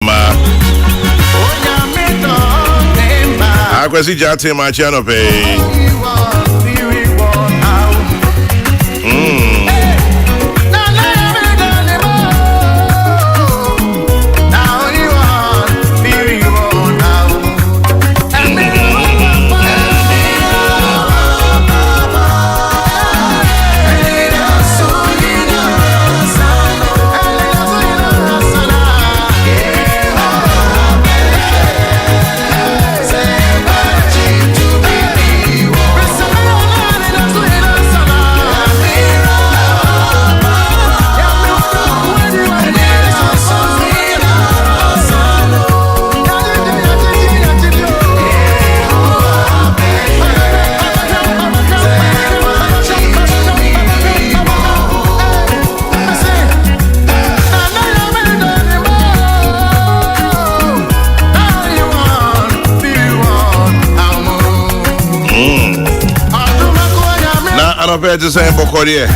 Mama. I can see Jati my channel pay. I'm about to say Bokorie.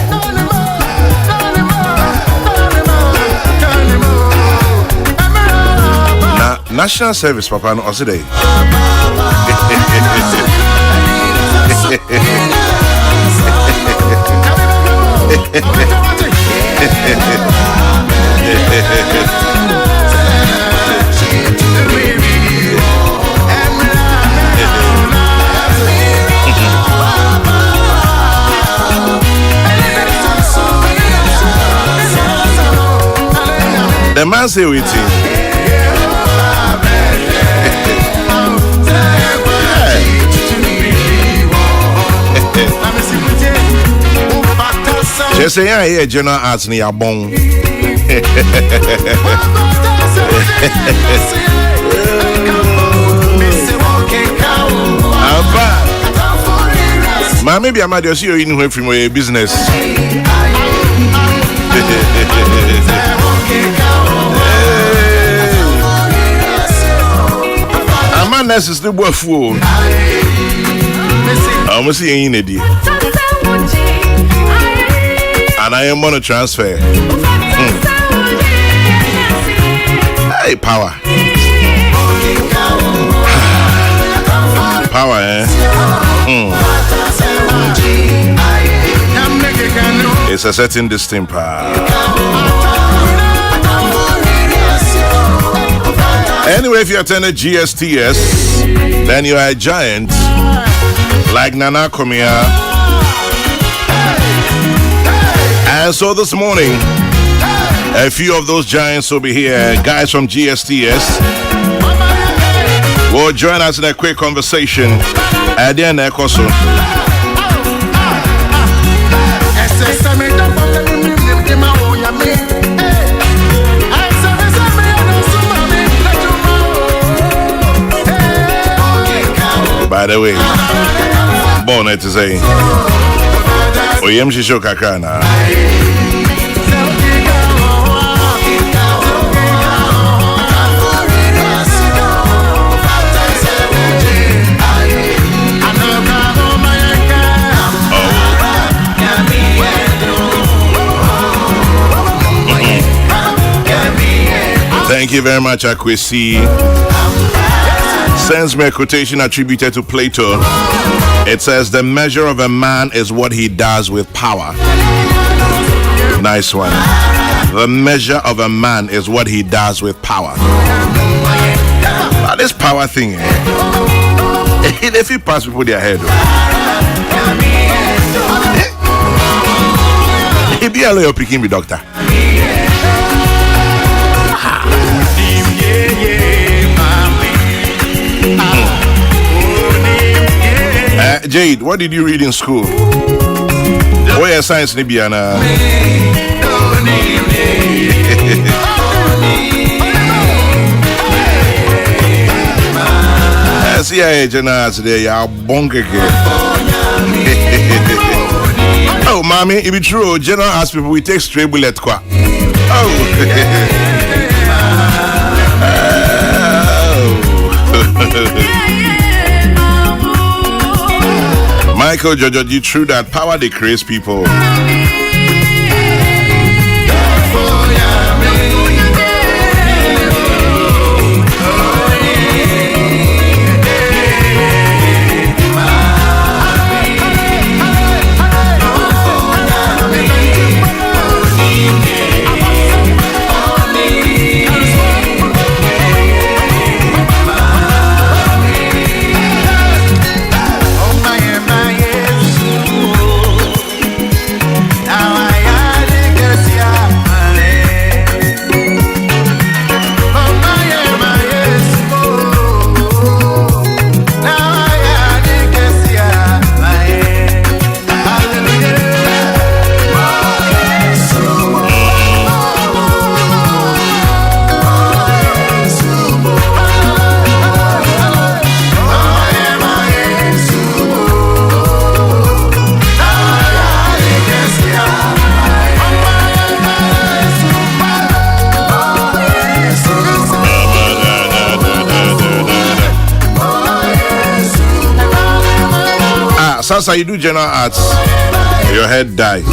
National service, Papa, no today. The man say with you. Just say I hear general arts near bone. Ma maybe I'm at your see you in from your business. I'm a necessary work fool. I'm see in a deal. And I am on a transfer. Hey, power. Power, eh? It's a certain distemper. Anyway, if you attended GSTS, then you are a giant like Nana Komia. And so this morning, a few of those giants will be here. Guys from GSTS will join us in a quick conversation at the end of the By the way, born to say, Oyem Shisho Kakana. Thank you very much, Akwesi. Sends me a quotation attributed to Plato. It says, the measure of a man is what he does with power. Nice one. The measure of a man is what he does with power. Now, this power thing, if you pass people their head, he be a little picking me, doctor. Jade, what did you read in school? Oh, yeah, science, Nibiana. CIA General today, y'all bonker. Oh, mommy, it be true. General ask people we take straight bullet. Michael Jojo, you true that power decreases people. Sasa, you do general arts. Your head dies.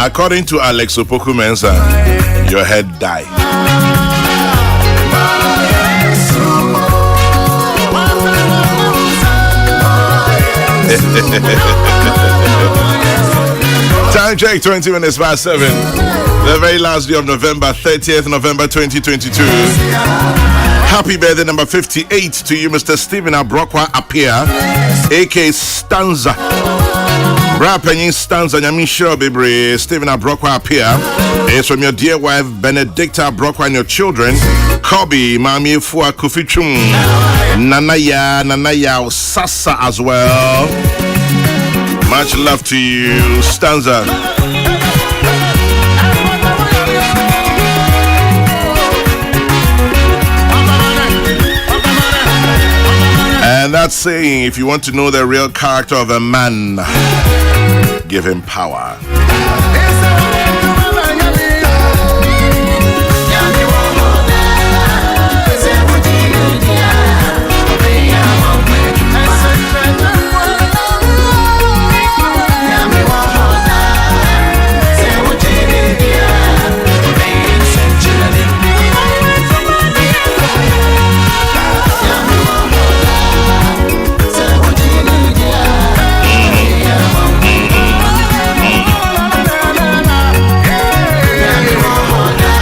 According to Alex Opoku Mensah, your head died. Time check, 20 minutes past 7. The very last day of November, 30th November 2022. Happy birthday number 58 to you, Mr. Stephen Abrokwa Apia, aka Stanza. Rapping Stanza, Nyamisha Bibre, Stephen Abrokwa Apia. It's from your dear wife, Benedicta Abrokwa, and your children, Kobe, Mami Fua Kufichum, Nanaya, Sasa as well. Much love to you, Stanza. And that's saying, if you want to know the real character of a man, give him power.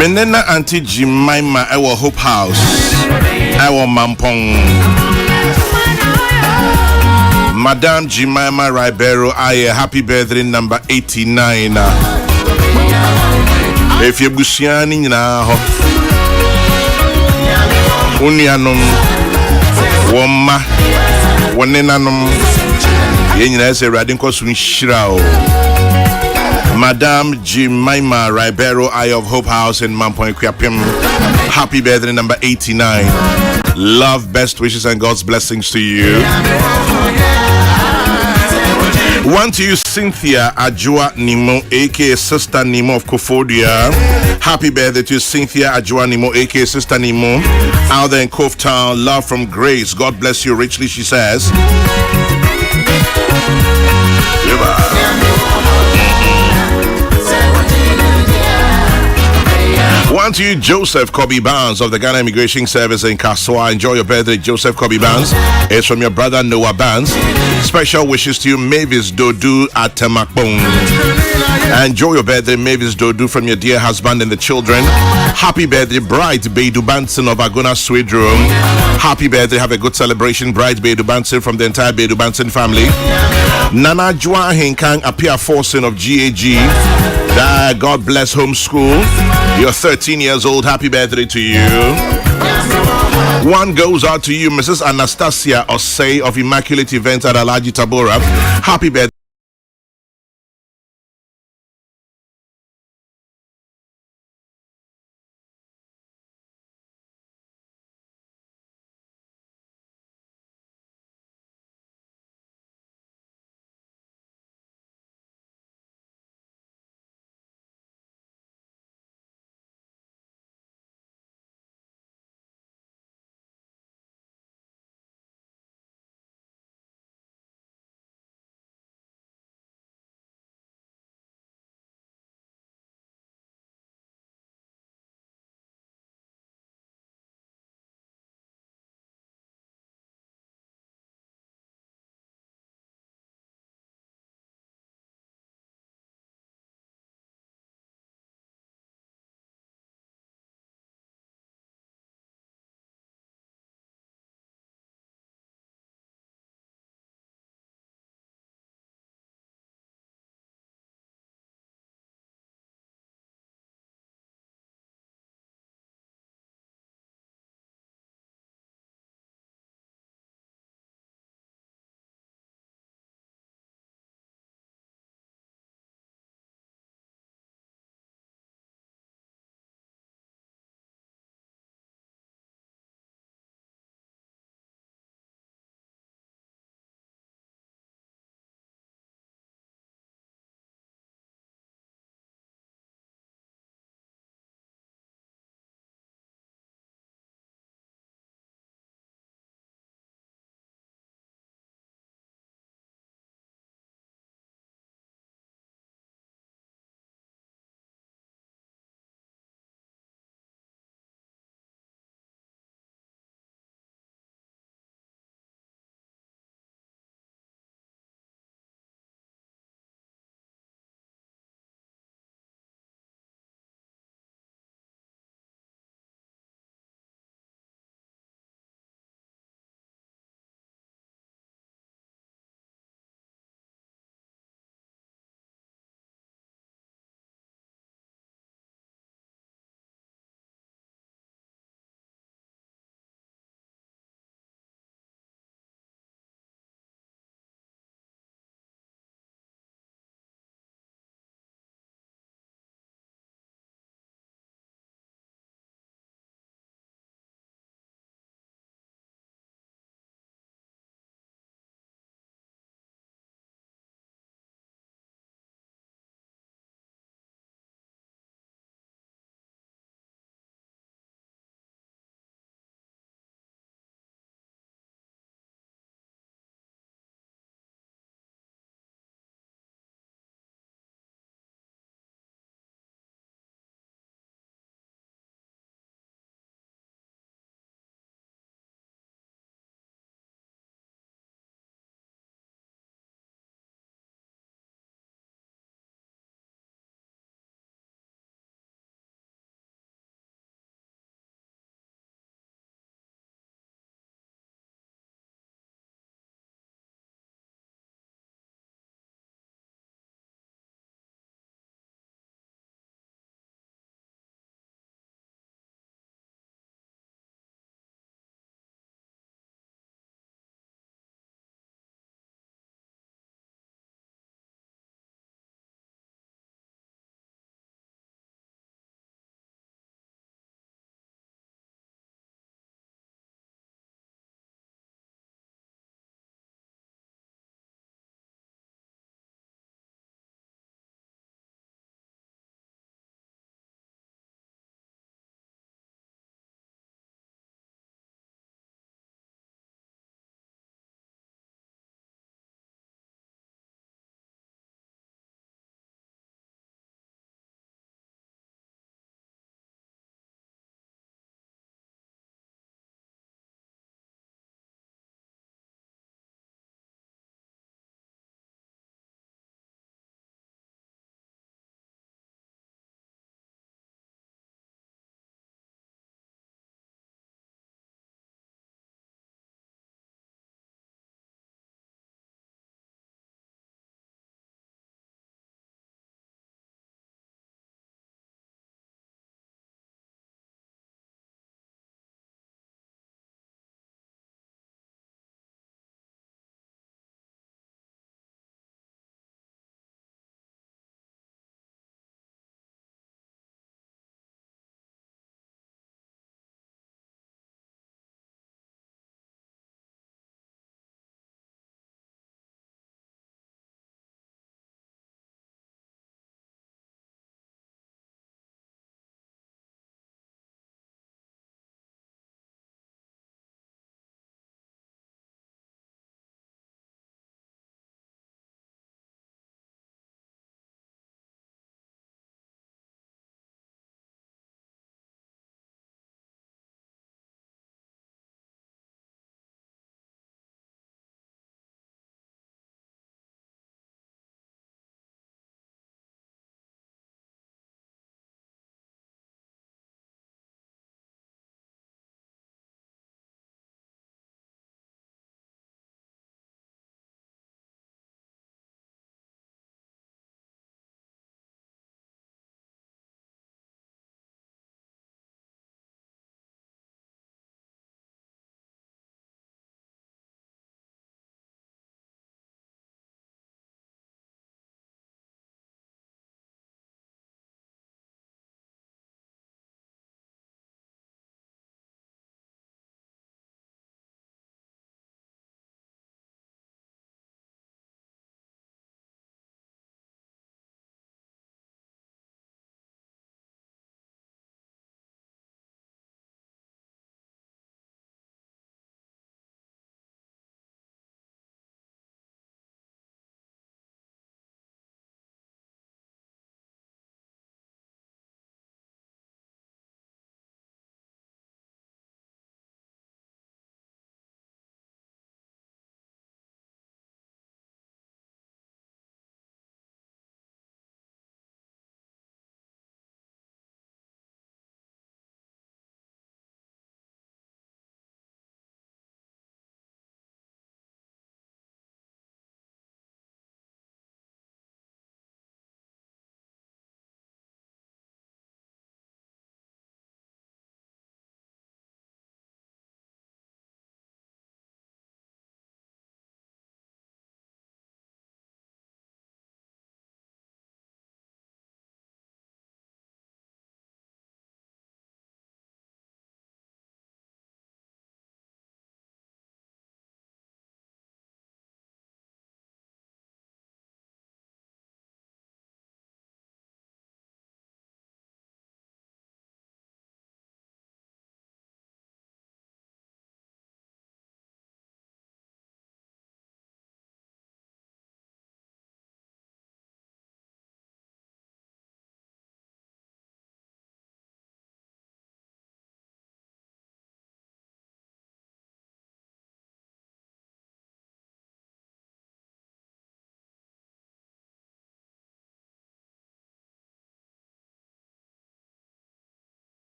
Menena Auntie Jemima Ewo Hope House Ewo Mampong Madame Jemima Ribeiro Aye, happy birthday number 89. If you busiani nyina ho unianom woma wonenanom yenyina se radin kosu nhyira o. Madame Jemima Ribeiro, Eye of Hope House in Mampoint Kwapim. Happy birthday number 89. Love, best wishes, and God's blessings to you. One to you, Cynthia Ajua Nimo, aka Sister Nimo of Kofodia. Happy birthday to Cynthia Ajua Nimo, aka Sister Nimo, out there in Cove Town. Love from Grace. God bless you richly, she says. One to you, Joseph Kobe Barnes of the Ghana Immigration Service in Kaswa. Enjoy your birthday, Joseph Kobe Barnes. It's from your brother Noah Barnes. Special wishes to you, Mavis Dodu at Temakbong. Enjoy your birthday, Mavis Dodu, from your dear husband and the children. Happy birthday, Bride Beidu Banson of Agona Swedro. Happy birthday, have a good celebration, Bride Beidu Banson, from the entire Beidu Banson family. Nana Jua Hinkang Apia Forsen of GAG. God bless homeschool. You're 13 years old. Happy birthday to you. One goes out to you, Mrs. Anastasia Osei of Immaculate Events at Alaji Tabora. Happy birthday.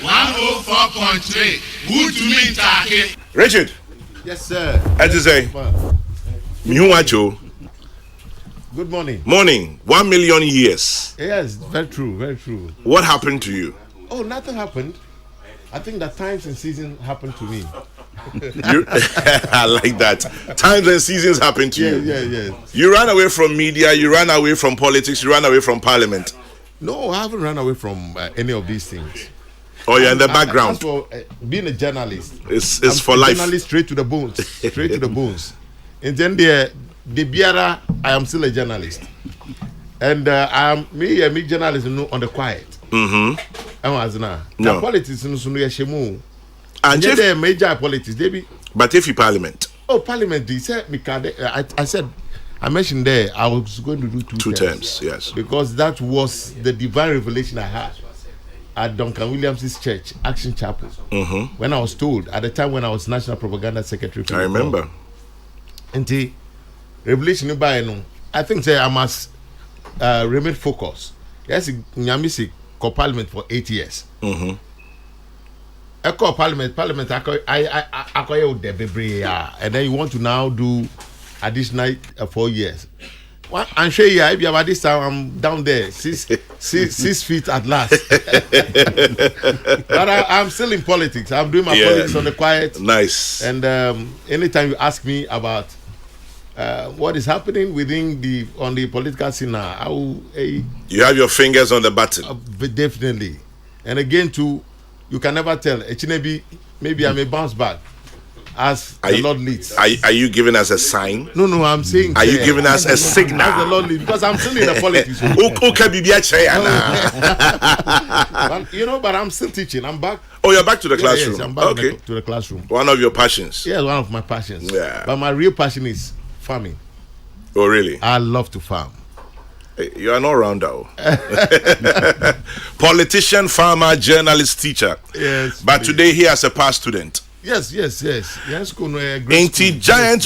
104.3. Good to meet you. Richard. Yes, sir. As you say, good morning. Morning. 1 million years. Yes, very true, very true. What happened to you? Oh, nothing happened. I think that times and seasons happened to me. I like that. Times and seasons happen to you. Yeah. You ran away from media, you ran away from politics, you ran away from parliament. No, I haven't run away from any of these things. Oh, you're in the background. As for being a journalist, it's for life. Journalist straight to the bones. Straight to the bones. And then the Biara, I am still a journalist. And I am me journalist on the quiet. Mm-hmm. No. Politics and major politics, Debbie. But if you parliament. Oh, parliament, they said I mentioned there I was going to do two terms, yes. Because that was the divine revelation I had at Duncan Williams' church, Action Chapel. Mm-hmm. When I was told, at the time when I was National Propaganda Secretary. I remember. And the revelation, I think I must remain focused. Yes, Nyamisi call parliament for 8 years. Mm-hmm. I call parliament, I and then you want to now do additional 4 years. Well, I'm sure if you have this time, I'm down there, 6 feet at last. But I'm still in politics. I'm doing my politics on the quiet. Nice. And anytime you ask me about what is happening on the political scene now, I will. You have your fingers on the button. Definitely. And again, you can never tell. Maybe I may bounce back. As the Lord leads. Are you giving us a sign? No, I'm saying. Are you giving us a signal? As the Lord leads, because I'm still in the politics. But I'm still teaching. I'm back. Oh, you're back to the classroom. Yes, I'm back to the classroom. One of your passions. Yes, one of my passions. Yeah. But my real passion is farming. Oh, really? I love to farm. You are an all-rounder. Politician, farmer, journalist, teacher. Yes. But today he has a past student. Yes. Giant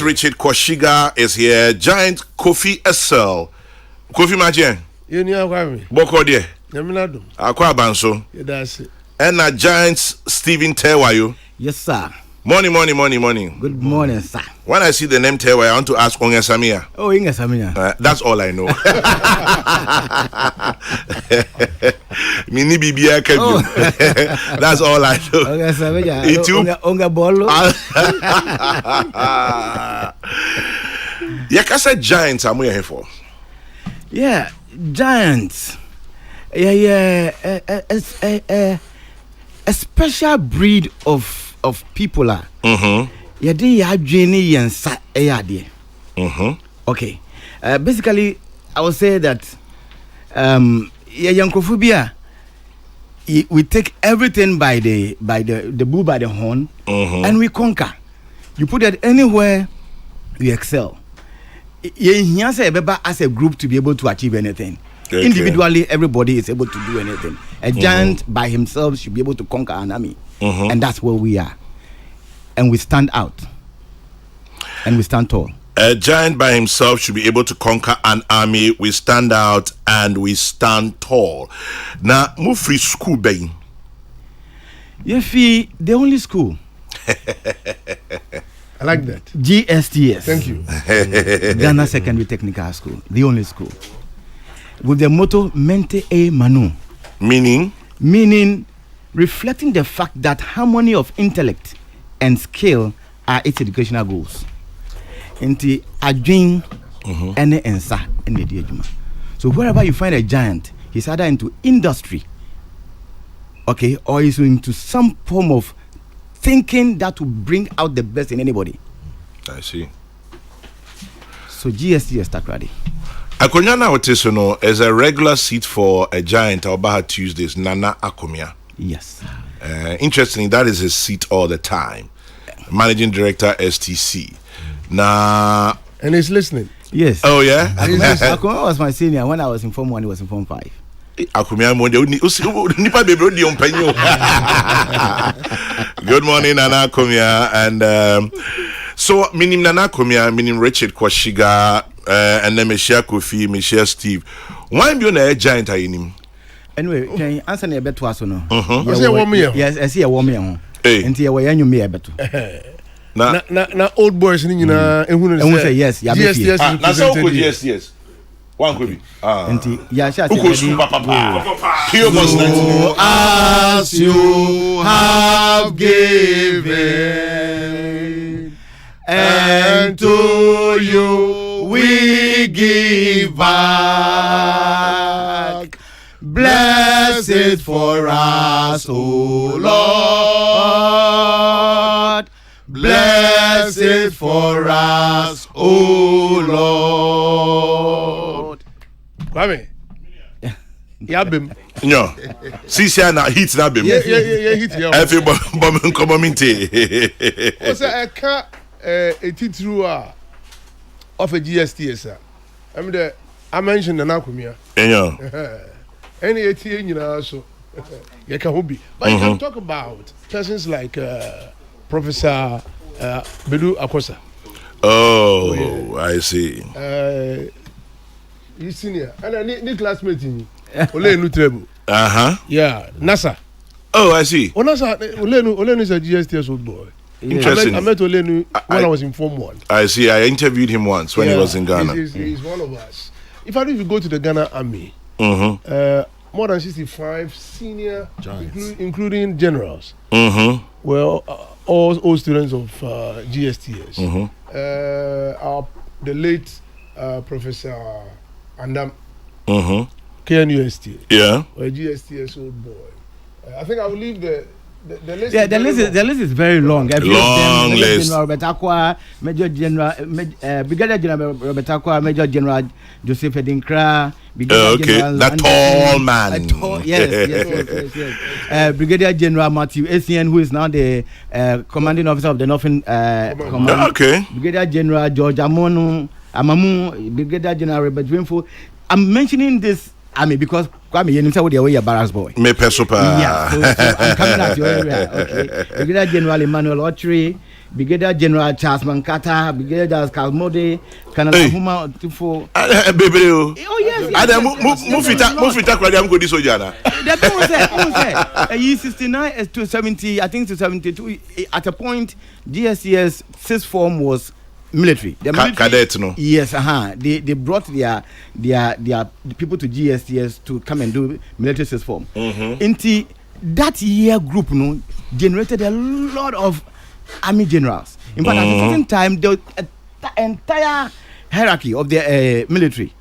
Richard Kwashiga is here. Giant Kofi SL. Kofi Majien. You know what I mean? Boko de. Yaminado. Akwa Banso. That's it. And a Giant Stephen Tewayo. Yes, sir. Morning. Good morning, sir. When I see the name Tewayo, I want to ask Onge Samia. Oh, Inga Samia. That's all I know. Mini Bibia Kebu. That's all I know. Onga Samia. Onga Bolo. Yakasa Giants are here for. Yeah, Giants. Yeah. A special breed of people. Mm-hmm. Okay. Basically, I would say that we take everything by the bull by the horn, and we conquer. You put it anywhere, we excel. As a group to be able to achieve anything. Okay. Individually, everybody is able to do anything. A giant by himself should be able to conquer an army, and that's where we are. And we stand out, and we stand tall. A giant by himself should be able to conquer an army. We stand out and we stand tall. Now, move free school, bay. The only school. I like that. GSTS. Thank you. Ghana Secondary Technical School, the only school. With the motto Mente e Manu. Meaning reflecting the fact that harmony of intellect and skill are its educational goals. Inti adwin ene ensa ene di adwuma. So wherever you find a giant, he's either into industry, okay, or he's into some form of thinking that will bring out the best in anybody. I see. So GST is ready. Akonyana Otesono is a regular seat for a giant Obaha Tuesdays, Nana Akomia. Yes. Interestingly, that is his seat all the time. Managing Director, STC. And he's listening. Yes. Oh, yeah? Akomia was my senior when I was in Form 1, he was in Form 5. Akomia, good morning, Nana Akomia. And so, meaning Nana Akomia, meaning Richard Kwashiga, and then Michelle Kofi, Michelle Steve. Why be on a giant? Anyway, can you answer me beto aso no? Yes, a woman. Yes, I see a woman. Hey. Enti e wo yanyu me beto. Na old boys ni nyina ehunu say yes, ya be fie. Na so ko yes. One could be. Enti ya sha say Pure was 19. As you have given, and to you we give back. Bless it for us, O Lord. Bless it for us, O Lord. Kwame. Ya bem. No. See na hit na bem. Yeah, hit ya. Every bomb community. What's a car a titru of a GSTS. I mentioned the Nakumia. Yeah. Any ATN, you know, so you can hobby. But you can talk about persons like Professor Bedu Akosa. Oh, yeah. I see. He's senior. And new classmate in Ole Nutrebu. Yeah, NASA. Oh, I see. Oh, NASA, Ole is a GSTS old boy. Interesting. I met Ole when I was in Form 1. I see. I interviewed him once when he was in Ghana. He's one of us. If you go to the Ghana Army, more than 65 senior, including generals, were all students of GSTS. The late Professor Andam, KNUST, yeah, a GSTS old boy. I think I will leave the list. Yeah, the list is very long. Long list. General Robert Akwa, Major General, Brigadier General Robert Akwa, Major General Joseph Edinkra. Okay, that tall man. Yes. Brigadier General Matthew Essien, who is now the commanding officer of the Northern Command. Okay. Brigadier General George Amamu, Brigadier General Robert Winfo. I'm mentioning this because Kwame, you know what you're barracks boy. Me pesopa. Yeah, so I'm coming at your area. Okay. Brigadier General Emmanuel Autry, Brigadier General Charles Mankata, Brigadier General Calmode, Canada Huma Tifo. Baby. Oh yes. Adam, move it up. I'm going to show you. That was 69 to 70, I think to 72. At a point, GSCS sixth form was military. The military, cadet, no. Yes, They brought their people to GSTS to come and do military sixth form. Into that year group, generated a lot of army generals. In fact, at a certain time, the entire hierarchy of the military,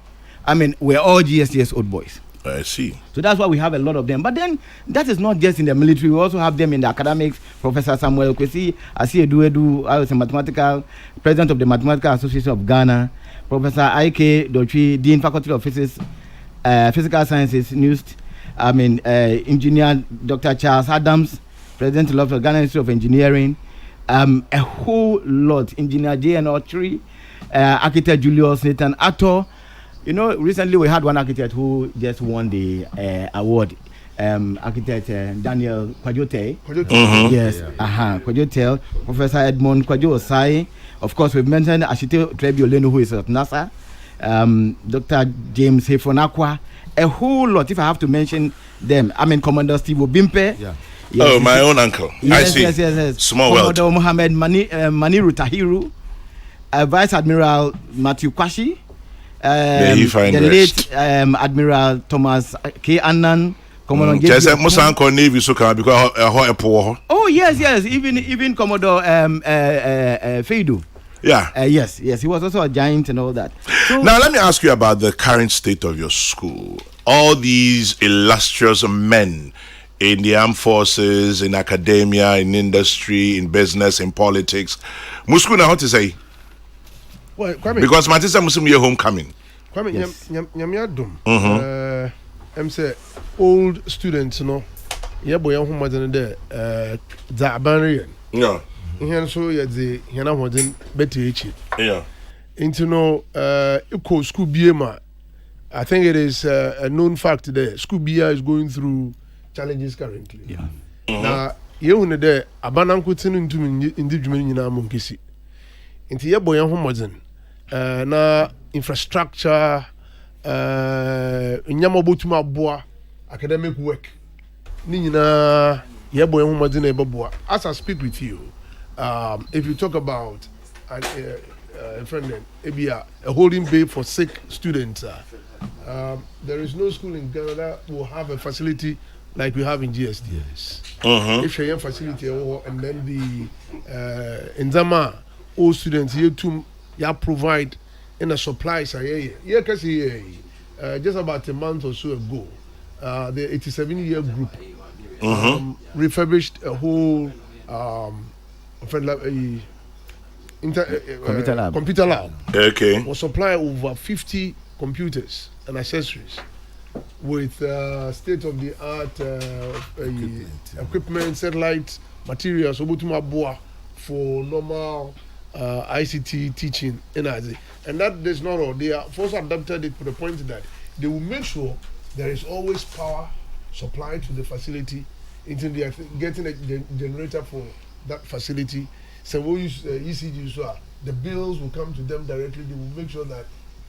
were all GSTS old boys. I see. So that's why we have a lot of them. But then that is not just in the military. We also have them in the academics. Professor Samuel Kwesi, Asiedu, I was a president of the Mathematical Association of Ghana. Professor Ike Dotri, Dean Faculty of Physics, Physical Sciences, NUST. Engineer Dr. Charles Adams, President of the Ghana Institute of Engineering. A whole lot. Engineer J.N. Autry, Architect Julius Nathan Atto. Recently we had one architect who just won the award. Architect Daniel Kwajote. Yes, Kwajote. Professor Edmond Kwajo Osai. Of course, we've mentioned Ashite Trebioleno, who is at NASA. Dr. James Hefonakwa. A whole lot, if I have to mention them. Commander Steve Obimpe. Yeah. Yes, my own uncle. Yes, I see. Yes. Small world. Commodore Mohammed Maniru Tahiru. Vice Admiral Matthew Kwashi. The late Admiral Thomas K. Annan, Commodore Navy so can because oh yes, even Commodore Feidu. Yeah. Yes, he was also a giant and all that. So, now let me ask you about the current state of your school. All these illustrious men in the armed forces, in academia, in industry, in business, in politics. Musku now how to say? Well, Kwame, because Matisa Musum your homecoming. Kwame, Nyamiadum. I'm say old students, Yeah, boy, I'm home there. Zabarian. Yeah. Here so the Yana wasn't better each. Yeah. Into eco school BMA. I think it is a known fact there. School BA is going through challenges currently. Yeah. Now, you know there, Abanan Kutin into individual in Amonkisi. Into your boy, I'm home na infrastructure Nyamabotuma boa academic work. Nina, as I speak with you, if you talk about a friend, maybe a holding bay for sick students, there is no school in Ghana that will have a facility like we have in GSTS. If you have a facility, and then the in Zama, all students here to provide in a supply. Just about a month or so ago, the 87-year group refurbished a whole computer lab. Okay. Was supply over 50 computers and accessories with state-of-the-art equipment, satellite materials, for normal ICT teaching in Azi. And that is not all. They are also adapted it to the point that they will make sure there is always power supplied to the facility until they are getting a generator for that facility. So we use ECG, so the bills will come to them directly. They will make sure that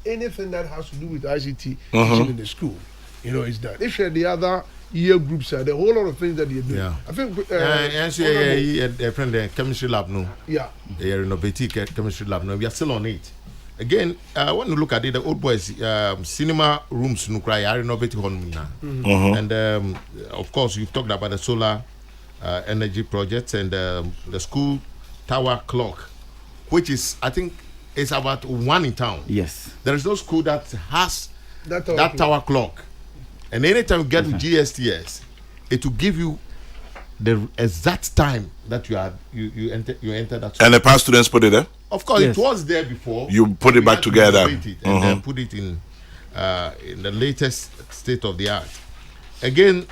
anything that has to do with ICT teaching in the school, is done. If the other year groups are, the whole lot of things that they do. Yeah. I think. A friend, the chemistry lab, no. Yeah. A renovated chemistry lab, no. We are still on it. Again, when you look at it, the old boys, cinema rooms, no cry, are renovated on now. And of course, you've talked about the solar energy projects and the school tower clock, which is, I think, is about one in town. Yes. There is no school that has that tower clock. And anytime you get to GSTS, it will give you the exact time that you enter that school. And the past students put it there? Of course, yes. It was there before. You put it back together. And then put it in the latest state of the art. Again,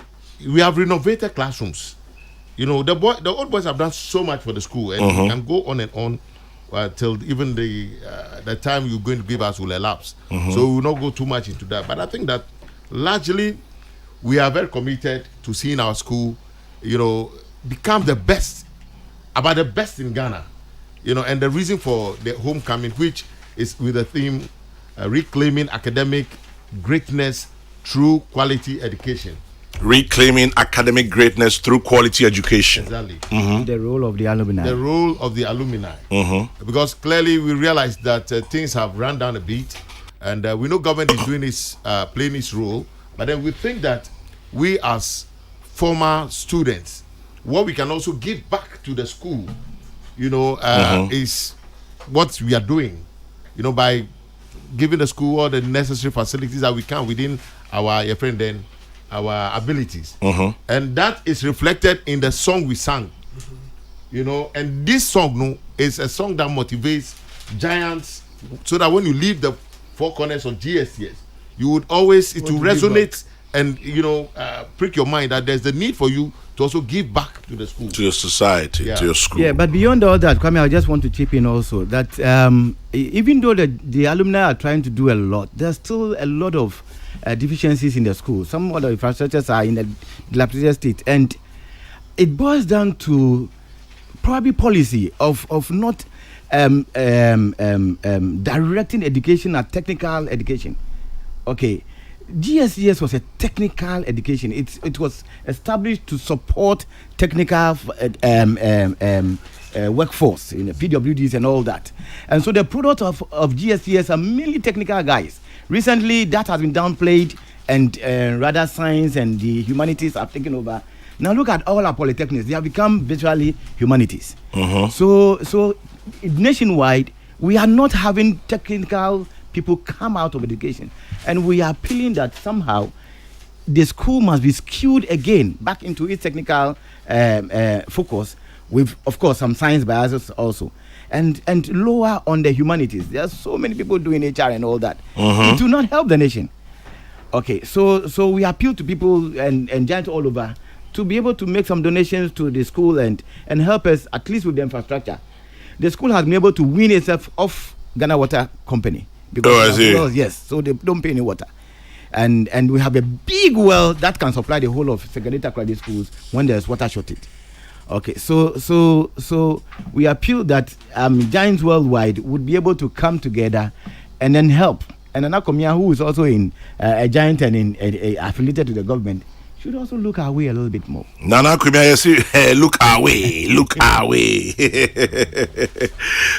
we have renovated classrooms. The old boys have done so much for the school, and we can go on and on till even the time you're going to give us will elapse. So we will not go too much into that. But I think that largely we are very committed to seeing our school, become the best, about the best in Ghana. And the reason for the homecoming, which is with the theme reclaiming academic greatness through quality education. Reclaiming academic greatness through quality education. Exactly. The role of the alumni. The role of the alumni. Because clearly we realize that things have run down a bit, and we know government is doing playing its role, but then we think that we as former students, what we can also give back to the school, is what we are doing, by giving the school all the necessary facilities that we can within our abilities. And that is reflected in the song we sang. And this song is a song that motivates giants, so that when you leave the four corners of GSTS, you would always, it will resonate and prick your mind that there's the need for you to also give back to the school, to your society, to your school. Yeah, but beyond all that, Kwame, I just want to chip in also that even though the alumni are trying to do a lot, there's still a lot of deficiencies in the school. Some of the infrastructures are in a dilapidated state, and it boils down to probably policy of not directing education at technical education. Okay. GSES was a technical education. It was established to support technical workforce in the PWDs and all that. And so the product of GSES are mainly technical guys. Recently, that has been downplayed, and rather science and the humanities have taken over. Now look at all our polytechnics; they have become virtually humanities. So nationwide, we are not having technical people come out of education, and we are appealing that somehow the school must be skewed again back into its technical focus, with of course some science biases also, and lower on the humanities. There are so many people doing HR and all that. It do not help the nation. Okay, so we appeal to people and giants all over to be able to make some donations to the school and help us at least with the infrastructure. The school has been able to wean itself off Ghana Water Company. Because yes, so they don't pay any water, and we have a big well that can supply the whole of segregated credit schools when there's water shortage. Okay, so we appeal that giants worldwide would be able to come together and then help. And Anakomia, who is also in a giant and affiliated to the government, should also look our way a little bit more. Nana Kumia, hey, look our way, look our way.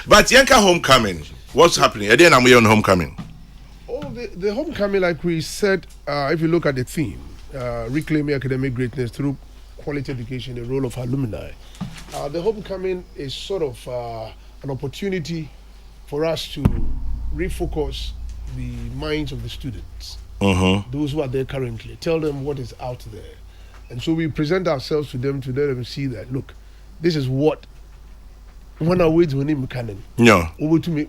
But Yanka homecoming, what's happening? Again, I'm here on homecoming. Oh, the homecoming, like we said, if you look at the theme, reclaiming academic greatness through quality education, the role of alumni. The homecoming is sort of an opportunity for us to refocus the minds of the students, those who are there currently, tell them what is out there. And so we present ourselves to them to let them see that, look, this is what when I wait when him canon. No. Over to me,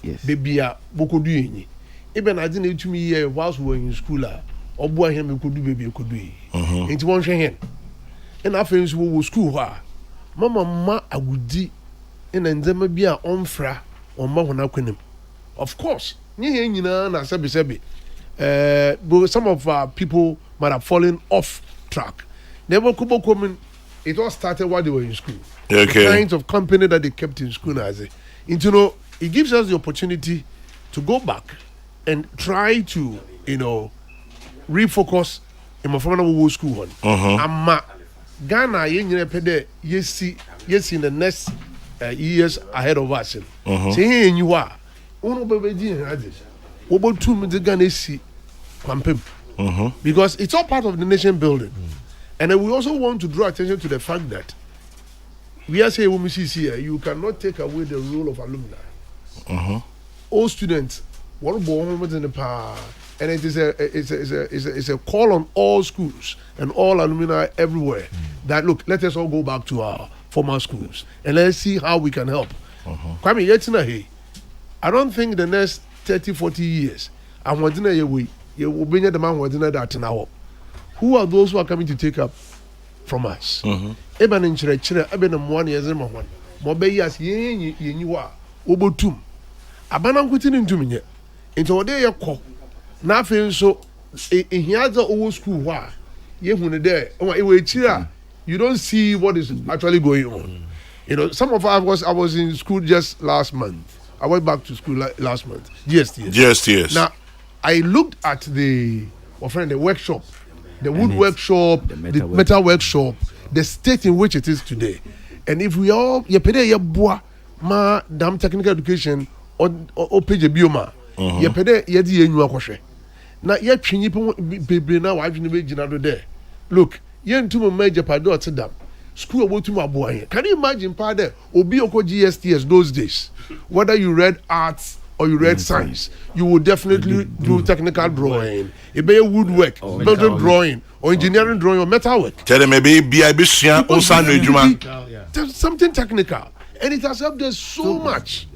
yes. Baby, Boko do ye. Even I didn't to me here whilst we were in school, or boy him could do baby could do. It's one hand. And I feel we will school her. Mama, I would do, and then there may be a onfra or mahon. Of course, but some of our people might have fallen off track. Never Kubo coming, it all started while they were in school. Okay. The kinds of company that they kept in school, as it gives us the opportunity to go back and try to, refocus in my former school one. Ghana, yes, in the next years ahead of us. Say, you are. Because it's all part of the nation building. And then we also want to draw attention to the fact that we are saying, you cannot take away the role of alumni. All students, what born in the power, and it is a call on all schools and all alumni everywhere that look, let us all go back to our former schools and let's see how we can help. Kwame, I don't think the next 30-40 years, I'm waiting a way. You will bring the man waiting that now. Who are those who are coming to take up from us? Eben in Chile, Eben 1 year, Mobeyas, you are Obotum. Abanam quitting into me. Into what they are called. Nothing so in here the old school. Why? You don't see what is actually going on. Some of us, I was in school just last month. I went back to school last month. Yes. Now, I looked at the workshop, the wood workshop, the metal workshop, the state in which it is today. And if we all, ma damn technical education or page bioma, now yet people now I've been there. Look, yen to major padot to them. School about to my boy. Can you imagine, Father, Obioko GSTS those days? Whether you read arts or you read science, you will definitely do technical drawing. It may be woodwork, building drawing, or engineering drawing, or metal work. Tell them maybe something technical, and it has helped us so much.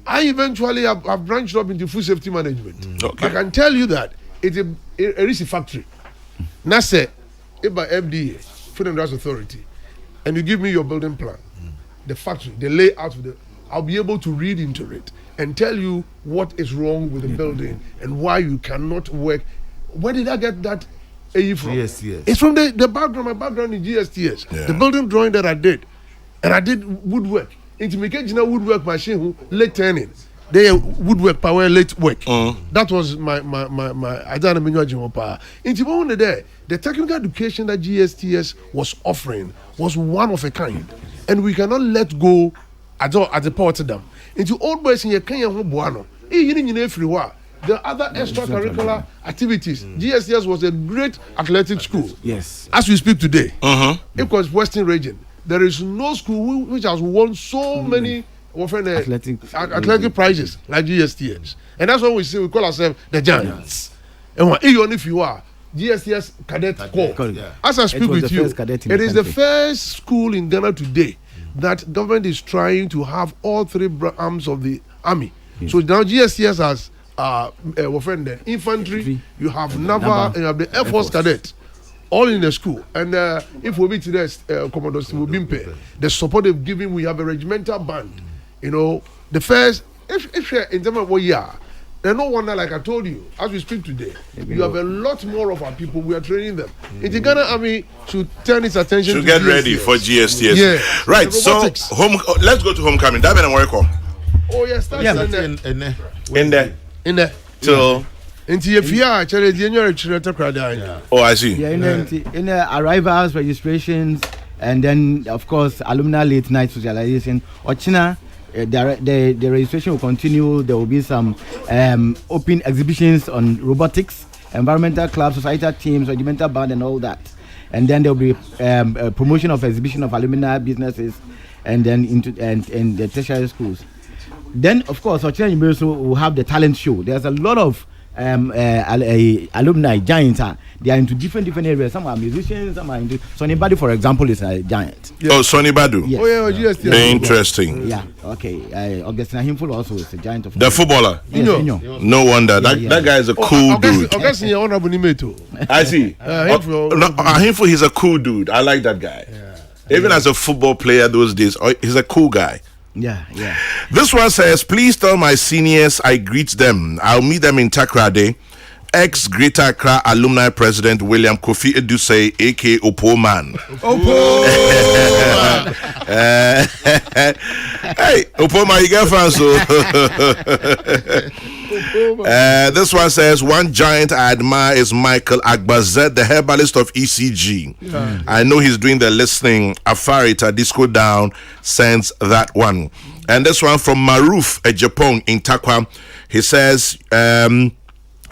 I eventually have branched up into food safety management. I can tell you that it is a factory. NASA, by FDA. Food and Drugs Authority, and you give me your building plan, the factory, the layout of I'll be able to read into it and tell you what is wrong with the building and why you cannot work. Where did I get that AE from? Yes. It's from the background, my background in GSTS, the building drawing that I did, and I did woodwork. Into making woodwork machine who late turning. They woodwork power late work. That was my I don't know power. Into there, the technical education that GSTS was offering was one of a kind, and we cannot let go at the part of them. Into old boys in your Kenya Buano, the other extracurricular activities. GSTS was a great athletic school. Yes. As we speak today, it was Western region. There is no school which has won so many athletic prizes like GSTS, and that's what we say. We call ourselves the Giants. And even if you are GSTS Cadet Corps, as I speak with you, it is the first school in Ghana today that government is trying to have all three arms of the army. So now GSTS has infantry, you have naval, and you have the Air Force Cadet. All in the school, and if we be to this Commodore Bimpe, the support they've given, we have a regimental band. The first, if in terms of what year, then no wonder, like I told you, as we speak today, you have a lot more of our people. We are training them. In the Ghana Army should turn its attention to get GSTS. ready for GSTS. Yeah. Right. So let's go to homecoming. That been work on. Oh yes, in there till Nti if you are actually the annual children Oh, I see. Yeah, in the arrivals, registrations, and then of course alumni late night socialization. Ochina, the registration will continue. There will be some open exhibitions on robotics, environmental clubs, societal teams, regimental band, and all that. And then there will be a promotion of exhibition of alumni businesses, and then into and the tertiary schools. Then of course, Ochina University will have the talent show. There's a lot of alumni giants. They are into different areas. Some are musicians, some are into Sonny Badu, for example, is a giant. Yeah. Oh, Sonny Badu. Yes. Oh yeah, Interesting. Yeah. Okay. Augustine Himful also is a giant of the footballer. Yes, no wonder that guy is a cool dude. Augustine honorable Nimeto. I see. Himful, he's a cool dude. I like that guy. Yeah. Even as a football player those days, he's a cool guy. Yeah. This one says, please tell my seniors I greet them. I'll meet them in Takrade. Ex-Greater Accra alumni president William Kofi Edusei, aka Opo Man. Hey, Opo Man, you get fans, so. This one says, one giant I admire is Michael Agbazet, the herbalist of ECG. Yeah. I know he's doing the listening. Afarita Disco Down sends that one. And this one from Maruf Ejapong in Takwa. He says,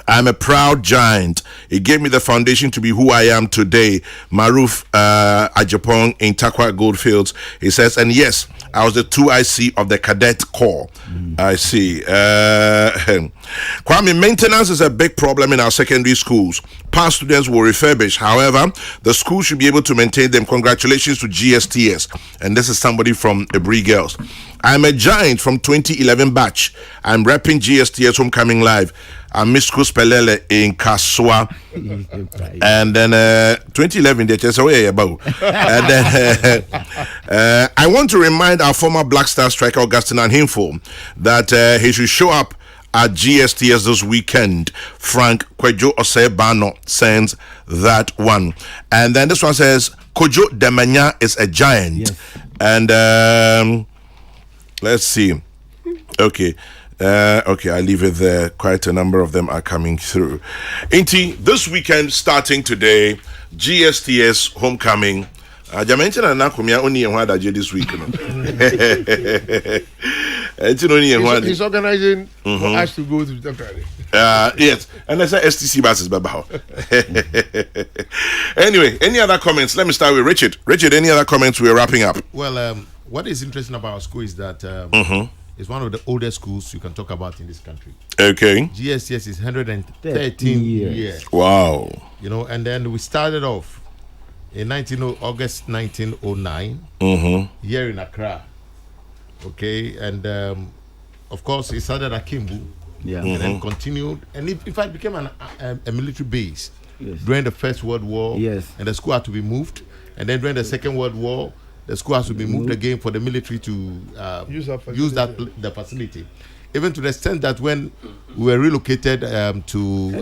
I'm a proud giant. It gave me the foundation to be who I am today. Maruf Ajapong in Takwa Goldfields. He says, and yes, I was the 2IC of the cadet corps. I see. Kwame, maintenance is a big problem in our secondary schools. Past students will refurbish. However, the school should be able to maintain them. Congratulations to GSTS. And this is somebody from Ebri Girls. I'm a giant from 2011 batch. I'm repping GSTS Homecoming Live. I'm Miss Kuspelele in Kaswa. And then 2011, they just say, about. And then I want to remind our former Black Star striker, Augustine Anhinfo, that he should show up at GSTS this weekend. Frank Kwejo Osebano sends that one. And then this one says, Kojo Demenya is a giant. Yes. And let's see. Okay, I leave it there. Quite a number of them are coming through. Inti, this weekend, starting today, GSTS Homecoming. He's organizing for us to go to Dr. Yes, and I said STC buses, Baba. Anyway, any other comments? Let me start with Richard. Richard, any other comments? We're wrapping up. Well, what is interesting about our school is that it's one of the oldest schools you can talk about in this country. Okay. GSTS is 113 years. Wow. You know, and then we started off in August 1909 here in Accra. Okay, and of course it started at Kimbu, and then continued, and in fact became a military base during the First World War. Yes, and the school had to be moved, and then during the Second World War, the school has to be moved again for the military to use the facility. Even to the extent that when we were relocated to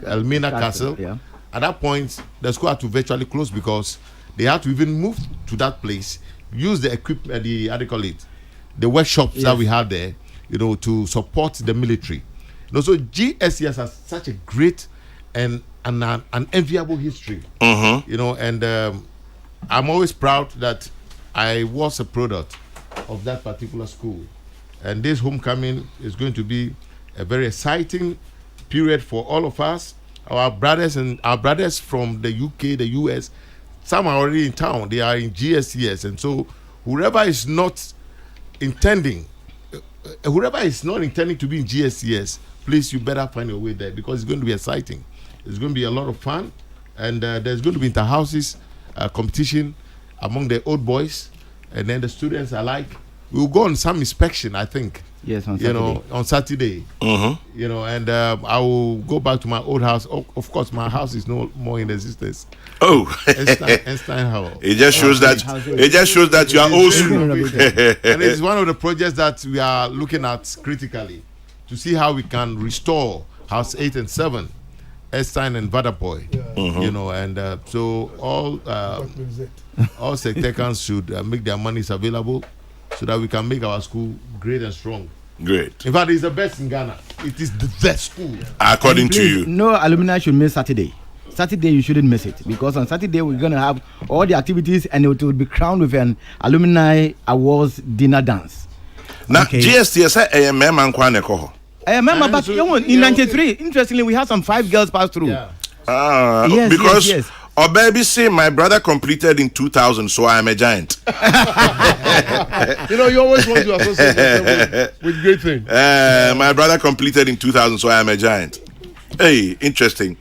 Elmina Castle. At that point, the school had to virtually close because they had to even move to that place, use the equipment, the workshops that we had there, you know, to support the military. You know, so GSTS has such a great and an enviable history. You know, and I'm always proud that I was a product of that particular school. And this homecoming is going to be a very exciting period for all of us. Our brothers from the UK, the US, some are already in town. They are in GSTS, and so whoever is not intending to be in GSTS, please, you better find your way there because it's going to be exciting. It's going to be a lot of fun, and there's going to be inter-houses competition among the old boys, and then the students alike. We'll go on some inspection, I think. Yes, on Saturday. You know, on Saturday. You know, and I will go back to my old house. Of course, my house is no more in existence. Oh, Einstein Hall. It just shows that you are old school. And it's one of the projects that we are looking at critically to see how we can restore House 8 and 7, Einstein and Vadaboy. You know, and so all sectarians should make their monies available, so that we can make our school great and strong. Great. In fact, it's the best in Ghana. it is the school. According to you. No alumni should miss Saturday. Saturday you shouldn't miss it, because on Saturday we're going to have all the activities and it will be crowned with an alumni awards dinner dance. Now, GSTS AMM and Kwanekoho. I remember, but in 93, interestingly, we had some 5 girls pass through. Yeah. Yes, because our baby say my brother completed in 2000, so I am a giant. You always want to associate yourself with great things. My brother completed in 2000, so I am a giant. Hey, interesting.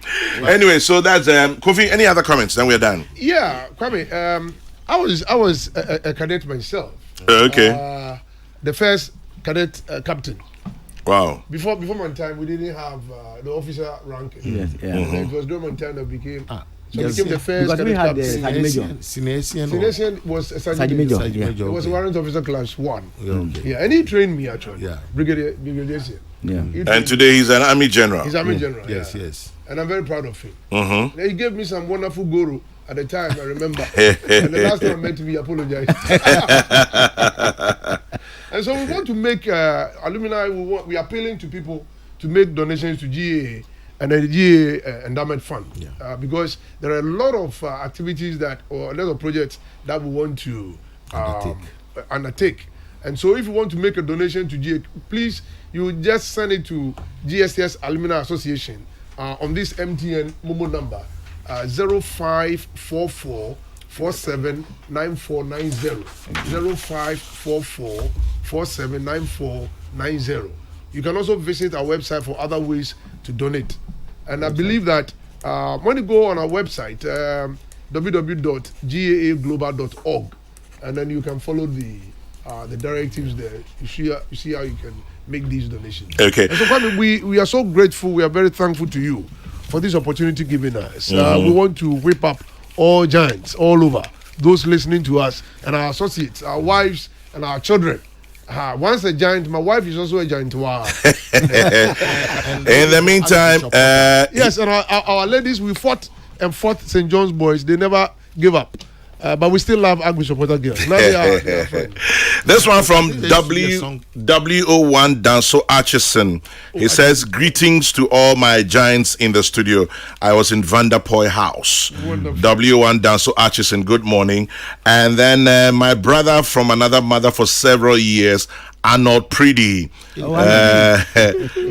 Anyway, so that's Kofi. Any other comments? Then we're done. Yeah, Kwame. I was a cadet myself. Okay. The first cadet captain. Wow. Before my time, we didn't have the officer ranking. Yes, yeah. And it was during my time that became. Yes, became the first because we had the Sinesian was a Sergeant Major. It was a warrant officer class 1. Okay. Yeah, and he trained me actually. Yeah. Brigadier. Yeah. And today he's an army general. He's army general. Yes, yeah. yes. And I'm very proud of him. Mm-hmm. He gave me some wonderful guru at the time, I remember. And the last time I met him, he apologized. And so we want to make alumni, we are appealing to people to make donations to GAA and the GAA Endowment Fund. Yeah. Because there are a lot of activities or a lot of projects that we want to undertake. And so if you want to make a donation to GAA, please, you just send it to GSTS Alumni Association on this MTN Momo number 0544 479490 0544 479490. You can also visit our website for other ways to donate. And I believe that when you go on our website, www.gaaglobal.org, and then you can follow the directives there. You see how you can make these donations. Okay. And so, Kwame, we are so grateful. We are very thankful to you for this opportunity given us. We want to whip up all giants all over, those listening to us, and our associates, our wives, and our children. Once a giant, my wife is also a giant. Wow. In the meantime, yes, and our ladies, we fought St. John's boys. They never give up. But we still love Agri supporter girls. Now they are friends. This one from WO1 Danso Atchison. He says, greetings to all my giants in the studio. I was in Vanderpoy House. Wonderful. WO1 Danso Atchison, good morning. And then my brother from another mother for several years, Arnold Preedy.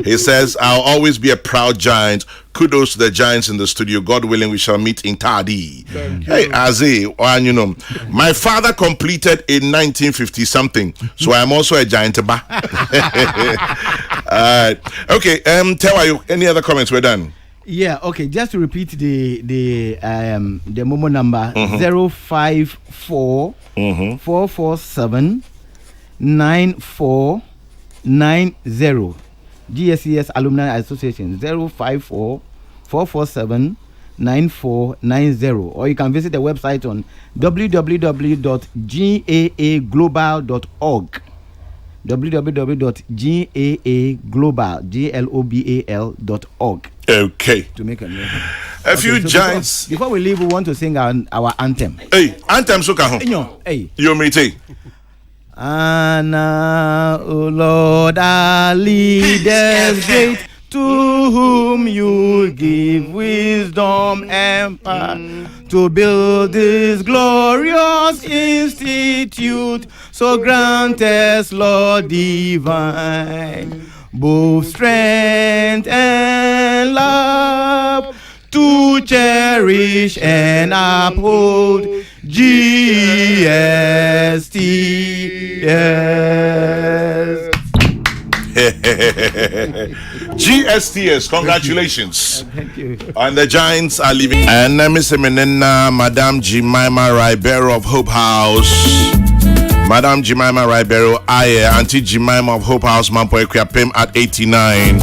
He says, I'll always be a proud giant. Kudos to the giants in the studio. God willing, we shall meet in Tadi. Hey, Aze, my father completed in 1950 something, so I'm also a giant. Okay, tell you any other comments? We're done. Yeah, okay. Just to repeat the Momo number 054 447 9490. GSES Alumni Association 054 447 9490, or you can visit the website on www.gaaglobal.org www.gaaglobal.org. Okay. To make a note. A few giants. Before we leave, we want to sing our anthem. Hey, anthem suka. Hey. You meet. Anna, O Lord, our leaders great, to whom you give wisdom and power to build this glorious institute. So grant us, Lord divine, both strength and love, to cherish and uphold GSTS. GSTS, congratulations. Thank you. And the giants are leaving. And Mr. Menena, Madam Jemima Ribeiro of Hope House. Madam Jemima Ribeiro, Auntie Jemima of Hope House, Mampo Equiapem at 89.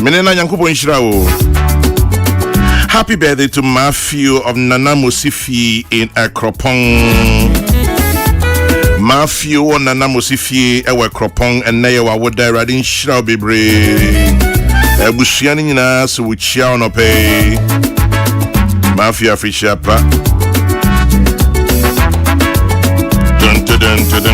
Menena Yankupo Inshirao. Happy birthday to Matthew of Nana Musifi in Ekropong. Matthew or Nana Musifi ewe Ekropong and Neya would there radin shroud be brave. Ebushiani in us with Chiano pay. Matthew Afishapa. Dun dun dun dun.